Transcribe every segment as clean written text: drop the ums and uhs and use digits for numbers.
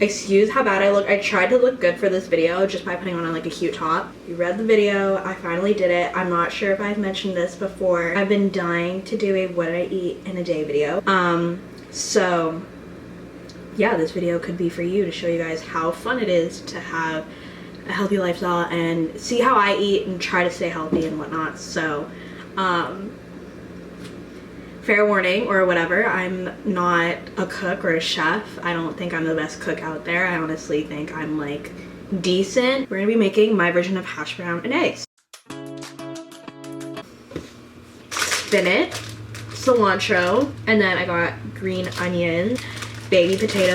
Excuse how bad I look. I tried to look good for this video just by putting on like a cute top. You read the video. I finally did it. I'm not sure if I've mentioned this before. I've been dying to do a what I eat in a day video. So yeah, this video could be for you to show you guys how fun it is to have a healthy lifestyle and see how I eat and try to stay healthy and whatnot. So fair warning or whatever, I'm not a cook or a chef. I don't think I'm the best cook out there. I honestly think I'm like decent. We're gonna be making my version of hash brown and eggs. Spinach, cilantro, and then I got green onions, baby potato.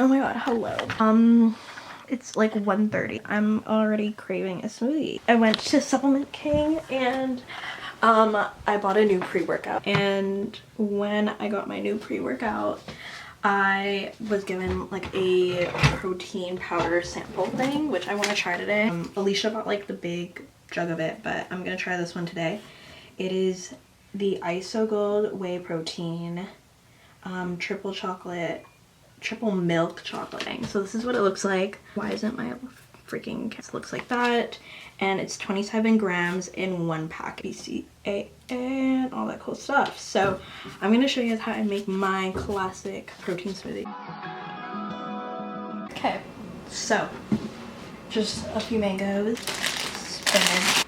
Oh my god, hello. It's like 1:30. I'm already craving a smoothie. I went to Supplement King and I bought a new pre-workout, and when I got my new pre-workout I was given like a protein powder sample thing, which I want to try today. Alicia bought like the big jug of it, but I'm gonna try this one today. It is the ISO Whey Protein triple milk chocolate thing. So this is what it looks like. Why isn't my freaking it looks like that, and it's 27 grams in one pack, BCA and all that cool stuff. So I'm gonna show you guys how I make my classic protein smoothie. Okay, so just a few mangoes, spinach,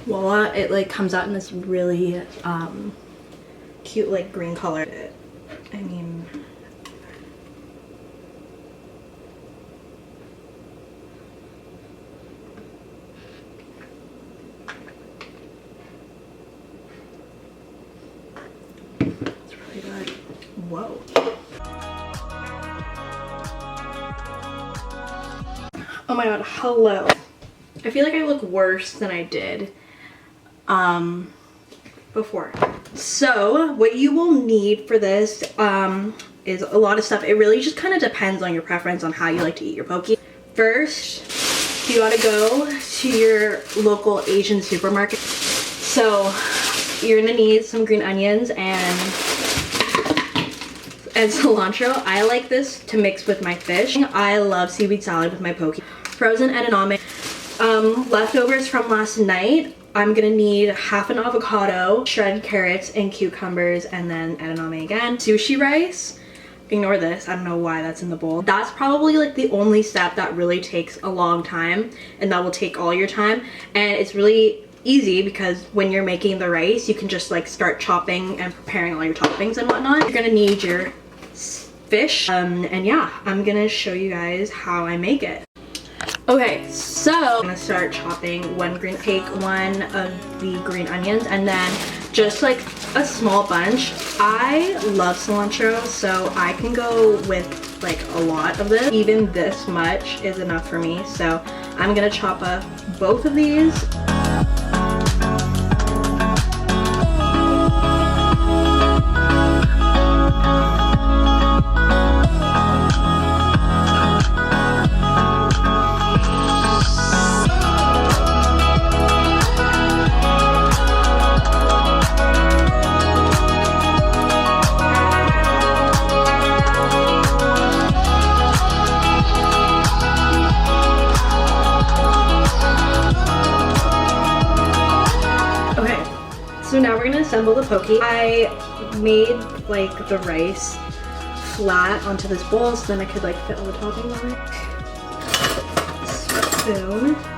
voila, it like comes out in this really cute like green color. I mean, it's really good. Whoa. Oh my god, hello. I feel like I look worse than I did before. So what you will need for this is a lot of stuff. It really just kind of depends on your preference on how you like to eat your Pokey. First, you gotta go to your local Asian supermarket. So you're gonna need some green onions and cilantro. I like this to mix with my fish. I love seaweed salad with my Pokey. Frozen edamame. Leftovers from last night. I'm gonna need half an avocado, shredded carrots and cucumbers, and then edamame again. Sushi rice. Ignore this, I don't know why that's in the bowl. That's probably like the only step that really takes a long time, and that will take all your time. And it's really easy because when you're making the rice, you can just like start chopping and preparing all your toppings and whatnot. You're gonna need your fish. And yeah, I'm gonna show you guys how I make it. Okay, so I'm gonna start chopping one green, take one of the green onions and then just like a small bunch. I love cilantro, so I can go with like a lot of this. Even this much is enough for me. So I'm gonna chop up both of these. So now we're gonna assemble the Pokey. I made like the rice flat onto this bowl so then I could like fit all the toppings on it. Spoon.